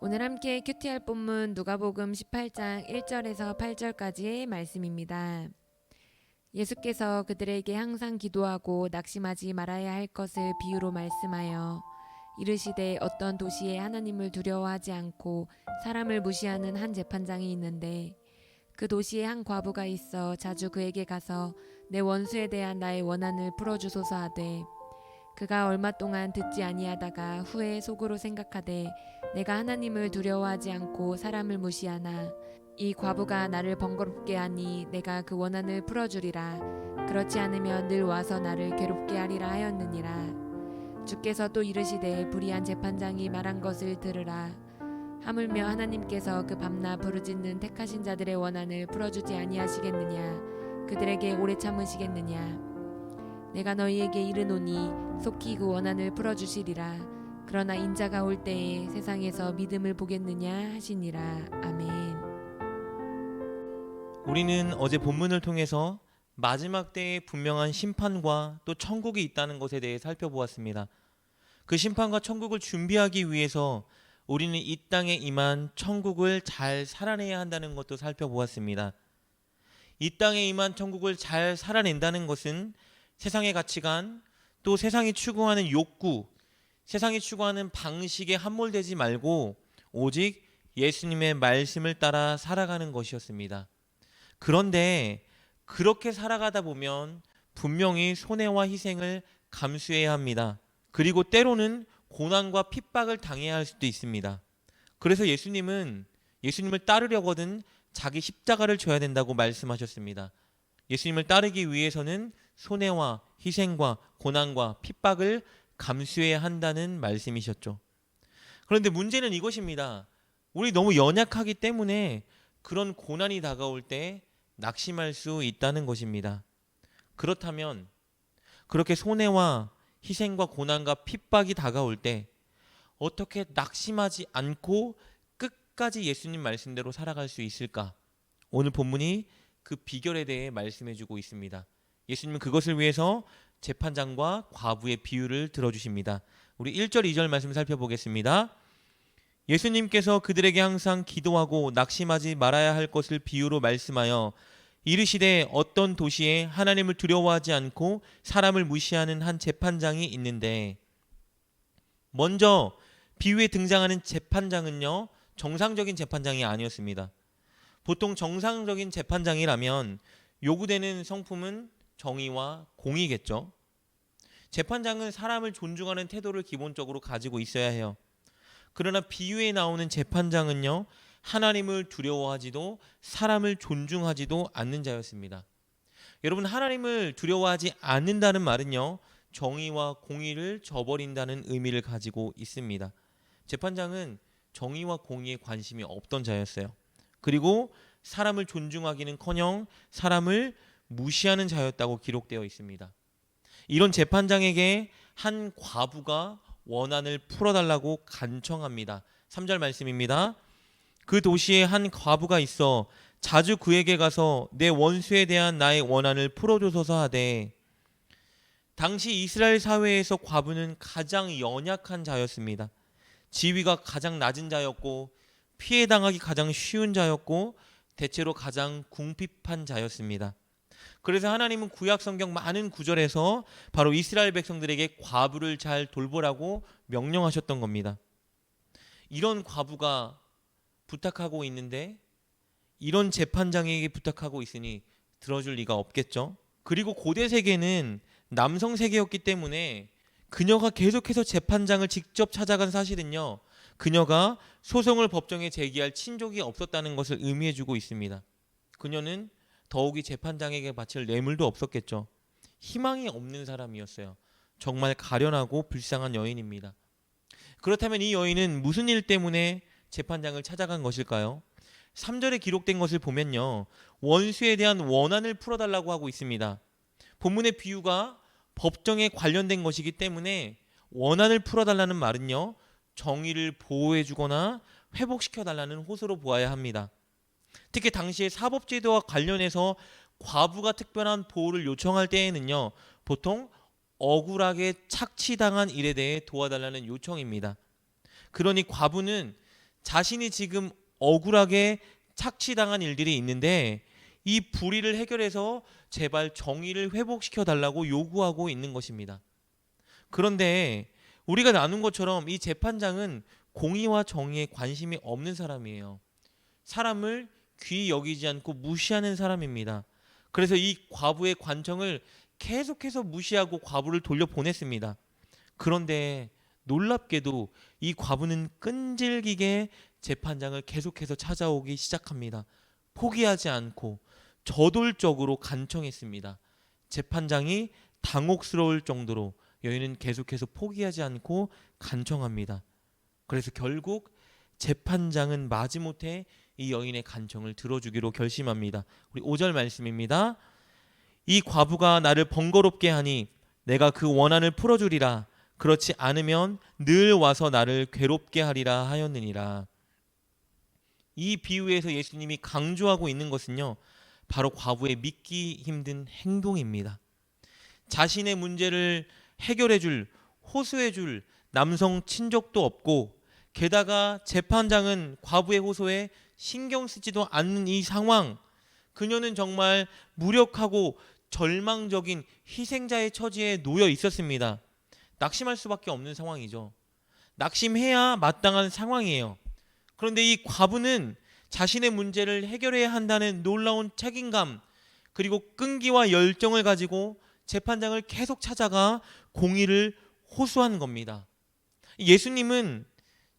오늘 함께 큐티할 본문 누가복음 18장 1절에서 8절까지의 말씀입니다. 예수께서 그들에게 항상 기도하고 낙심하지 말아야 할 것을 비유로 말씀하여 이르시되 어떤 도시에 하나님을 두려워하지 않고 사람을 무시하는 한 재판장이 있는데 그 도시에 한 과부가 있어 자주 그에게 가서 내 원수에 대한 나의 원한을 풀어주소서 하되 그가 얼마 동안 듣지 아니하다가 후에 속으로 생각하되 내가 하나님을 두려워하지 않고 사람을 무시하나 이 과부가 나를 번거롭게 하니 내가 그 원한을 풀어주리라. 그렇지 않으면 늘 와서 나를 괴롭게 하리라 하였느니라. 주께서 또 이르시되 불의한 재판장이 말한 것을 들으라. 하물며 하나님께서 그 밤낮 부르짖는 택하신 자들의 원한을 풀어주지 아니하시겠느냐. 그들에게 오래 참으시겠느냐. 내가 너희에게 이르노니 속히 그 원한을 풀어주시리라. 그러나 인자가 올 때에 세상에서 믿음을 보겠느냐 하시니라. 아멘. 우리는 어제 본문을 통해서 마지막 때에 분명한 심판과 또 천국이 있다는 것에 대해 살펴보았습니다. 그 심판과 천국을 준비하기 위해서 우리는 이 땅에 임한 천국을 잘 살아내야 한다는 것도 살펴보았습니다. 이 땅에 임한 천국을 잘 살아낸다는 것은 세상의 가치관, 또 세상이 추구하는 욕구, 세상이 추구하는 방식에 함몰되지 말고 오직 예수님의 말씀을 따라 살아가는 것이었습니다. 그런데 그렇게 살아가다 보면 분명히 손해와 희생을 감수해야 합니다. 그리고 때로는 고난과 핍박을 당해야 할 수도 있습니다. 그래서 예수님을 따르려거든 자기 십자가를 져야 된다고 말씀하셨습니다. 예수님을 따르기 위해서는 손해와 희생과 고난과 핍박을 감수해야 한다는 말씀이셨죠. 그런데 문제는 이것입니다. 우리 너무 연약하기 때문에 그런 고난이 다가올 때 낙심할 수 있다는 것입니다. 그렇다면 그렇게 손해와 희생과 고난과 핍박이 다가올 때 어떻게 낙심하지 않고 끝까지 예수님 말씀대로 살아갈 수 있을까? 오늘 본문이 그 비결에 대해 말씀해주고 있습니다. 예수님은 그것을 위해서 재판장과 과부의 비유를 들어주십니다. 우리 1절 2절 말씀 살펴보겠습니다. 예수님께서 그들에게 항상 기도하고 낙심하지 말아야 할 것을 비유로 말씀하여 이르시되 어떤 도시에 하나님을 두려워하지 않고 사람을 무시하는 한 재판장이 있는데, 먼저 비유에 등장하는 재판장은요, 정상적인 재판장이 아니었습니다. 보통 정상적인 재판장이라면 요구되는 성품은 정의와 공의겠죠. 재판장은 사람을 존중하는 태도를 기본적으로 가지고 있어야 해요. 그러나 비유에 나오는 재판장은요, 하나님을 두려워하지도 사람을 존중하지도 않는 자였습니다. 여러분, 하나님을 두려워하지 않는다는 말은요, 정의와 공의를 저버린다는 의미를 가지고 있습니다. 재판장은 정의와 공의에 관심이 없던 자였어요. 그리고 사람을 존중하기는커녕 사람을 무시하는 자였다고 기록되어 있습니다. 이런 재판장에게 한 과부가 원한을 풀어달라고 간청합니다. 3절 말씀입니다. 그 도시에 한 과부가 있어 자주 그에게 가서 내 원수에 대한 나의 원한을 풀어줘서 하되, 당시 이스라엘 사회에서 과부는 가장 연약한 자였습니다. 지위가 가장 낮은 자였고 피해당하기 가장 쉬운 자였고 대체로 가장 궁핍한 자였습니다. 그래서 하나님은 구약 성경 많은 구절에서 바로 이스라엘 백성들에게 과부를 잘 돌보라고 명령하셨던 겁니다. 이런 과부가 부탁하고 있는데 이런 재판장에게 부탁하고 있으니 들어줄 리가 없겠죠. 그리고 고대 세계는 남성 세계였기 때문에 그녀가 계속해서 재판장을 직접 찾아간 사실은요, 그녀가 소송을 법정에 제기할 친족이 없었다는 것을 의미해주고 있습니다. 그녀는 더욱이 재판장에게 바칠 뇌물도 없었겠죠. 희망이 없는 사람이었어요. 정말 가련하고 불쌍한 여인입니다. 그렇다면 이 여인은 무슨 일 때문에 재판장을 찾아간 것일까요? 3절에 기록된 것을 보면요, 원수에 대한 원한을 풀어달라고 하고 있습니다. 본문의 비유가 법정에 관련된 것이기 때문에 원한을 풀어달라는 말은요, 정의를 보호해주거나 회복시켜달라는 호소로 보아야 합니다. 특히 당시의 사법제도와 관련해서 과부가 특별한 보호를 요청할 때에는요, 보통 억울하게 착취당한 일에 대해 도와달라는 요청입니다. 그러니 과부는 자신이 지금 억울하게 착취당한 일들이 있는데 이 불의를 해결해서 제발 정의를 회복시켜 달라고 요구하고 있는 것입니다. 그런데 우리가 나눈 것처럼 이 재판장은 공의와 정의에 관심이 없는 사람이에요. 사람을 귀히 여기지 않고 무시하는 사람입니다. 그래서 이 과부의 관청을 계속해서 무시하고 과부를 돌려보냈습니다. 그런데 놀랍게도 이 과부는 끈질기게 재판장을 계속해서 찾아오기 시작합니다. 포기하지 않고 저돌적으로 간청했습니다. 재판장이 당혹스러울 정도로 여인은 계속해서 포기하지 않고 간청합니다. 그래서 결국 재판장은 마지못해 이 여인의 간청을 들어주기로 결심합니다. 우리 5절 말씀입니다. 이 과부가 나를 번거롭게 하니 내가 그 원한을 풀어주리라. 그렇지 않으면 늘 와서 나를 괴롭게 하리라 하였느니라. 이 비유에서 예수님이 강조하고 있는 것은요, 바로 과부의 믿기 힘든 행동입니다. 자신의 문제를 해결해줄, 호소해줄 남성 친족도 없고, 게다가 재판장은 과부의 호소에 신경 쓰지도 않는 이 상황, 그녀는 정말 무력하고 절망적인 희생자의 처지에 놓여 있었습니다. 낙심할 수밖에 없는 상황이죠. 낙심해야 마땅한 상황이에요. 그런데 이 과부는 자신의 문제를 해결해야 한다는 놀라운 책임감, 그리고 끈기와 열정을 가지고 재판장을 계속 찾아가 공의를 호소하는 겁니다. 예수님은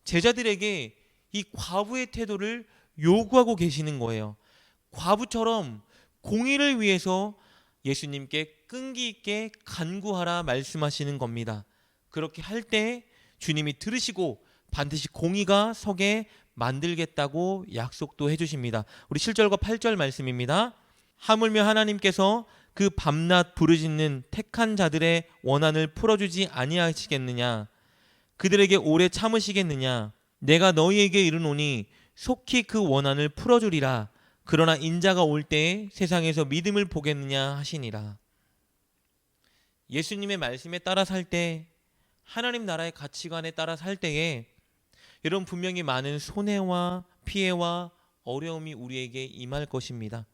제자들에게 이 과부의 태도를 요구하고 계시는 거예요. 과부처럼 공의를 위해서 예수님께 끈기 있게 간구하라 말씀하시는 겁니다. 그렇게 할 때 주님이 들으시고 반드시 공의가 서게 만들겠다고 약속도 해주십니다. 우리 7절과 8절 말씀입니다. 하물며 하나님께서 그 밤낮 부르짖는 택한 자들의 원한을 풀어주지 아니하시겠느냐? 그들에게 오래 참으시겠느냐? 내가 너희에게 이르노니 속히 그 원한을 풀어주리라. 그러나 인자가 올 때에 세상에서 믿음을 보겠느냐 하시니라. 예수님의 말씀에 따라 살 때, 하나님 나라의 가치관에 따라 살 때에 여러분 분명히 많은 손해와 피해와 어려움이 우리에게 임할 것입니다.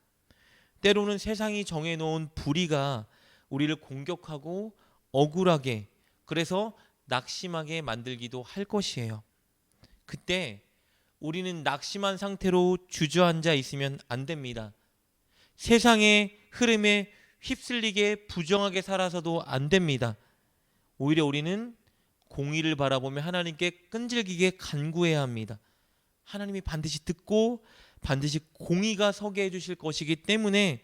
때로는 세상이 정해놓은 불의가 우리를 공격하고 억울하게, 그래서 낙심하게 만들기도 할 것이에요. 그때 우리는 낙심한 상태로 주저앉아 있으면 안 됩니다. 세상의 흐름에 휩쓸리게 부정하게 살아서도 안 됩니다. 오히려 우리는 공의를 바라보며 하나님께 끈질기게 간구해야 합니다. 하나님이 반드시 듣고 반드시 공의가 서게 해주실 것이기 때문에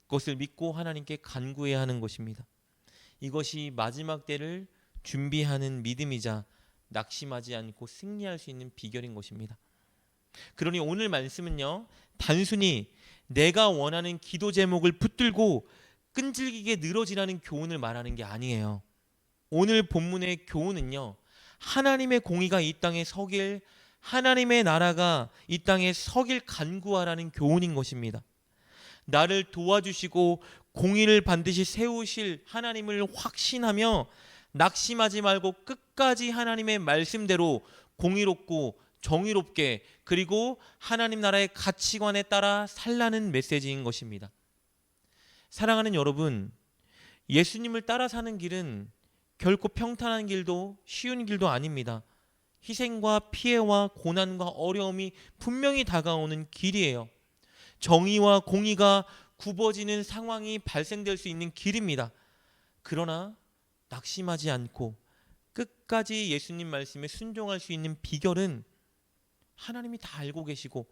그것을 믿고 하나님께 간구해야 하는 것입니다. 이것이 마지막 때를 준비하는 믿음이자 낙심하지 않고 승리할 수 있는 비결인 것입니다. 그러니 오늘 말씀은요, 단순히 내가 원하는 기도 제목을 붙들고 끈질기게 늘어지라는 교훈을 말하는 게 아니에요. 오늘 본문의 교훈은요, 하나님의 공의가 이 땅에 서길, 하나님의 나라가 이 땅에 서길 간구하라는 교훈인 것입니다. 나를 도와주시고 공의를 반드시 세우실 하나님을 확신하며 낙심하지 말고 끝까지 하나님의 말씀대로 공의롭고 정의롭게, 그리고 하나님 나라의 가치관에 따라 살라는 메시지인 것입니다. 사랑하는 여러분, 예수님을 따라 사는 길은 결코 평탄한 길도 쉬운 길도 아닙니다. 희생과 피해와 고난과 어려움이 분명히 다가오는 길이에요. 정의와 공의가 굽어지는 상황이 발생될 수 있는 길입니다. 그러나 낙심하지 않고 끝까지 예수님 말씀에 순종할 수 있는 비결은 하나님이 다 알고 계시고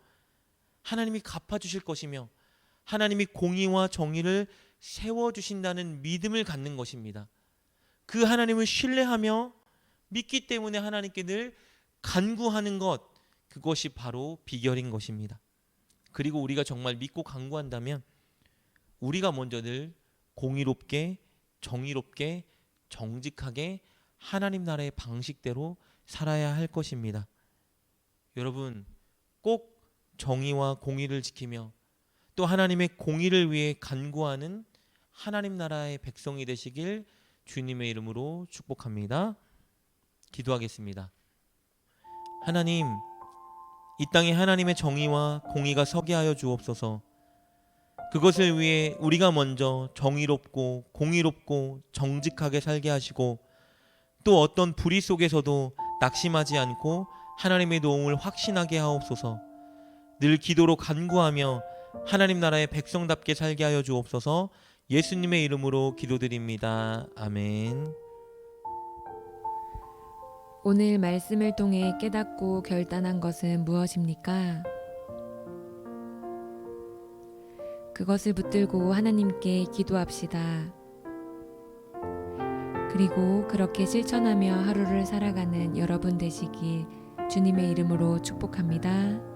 하나님이 갚아주실 것이며 하나님이 공의와 정의를 세워주신다는 믿음을 갖는 것입니다. 그 하나님을 신뢰하며 믿기 때문에 하나님께 늘 간구하는 것, 그것이 바로 비결인 것입니다. 그리고 우리가 정말 믿고 간구한다면 우리가 먼저 늘 공의롭게, 정의롭게, 정직하게 하나님 나라의 방식대로 살아야 할 것입니다. 여러분, 꼭 정의와 공의를 지키며 또 하나님의 공의를 위해 간구하는 하나님 나라의 백성이 되시길 주님의 이름으로 축복합니다. 기도하겠습니다. 하나님, 이 땅에 하나님의 정의와 공의가 서게 하여 주옵소서. 그것을 위해 우리가 먼저 정의롭고 공의롭고 정직하게 살게 하시고, 또 어떤 불의 속에서도 낙심하지 않고 하나님의 도움을 확신하게 하옵소서. 늘 기도로 간구하며 하나님 나라의 백성답게 살게 하여 주옵소서. 예수님의 이름으로 기도드립니다. 아멘. 오늘 말씀을 통해 깨닫고 결단한 것은 무엇입니까? 그것을 붙들고 하나님께 기도합시다. 그리고 그렇게 실천하며 하루를 살아가는 여러분 되시길 주님의 이름으로 축복합니다.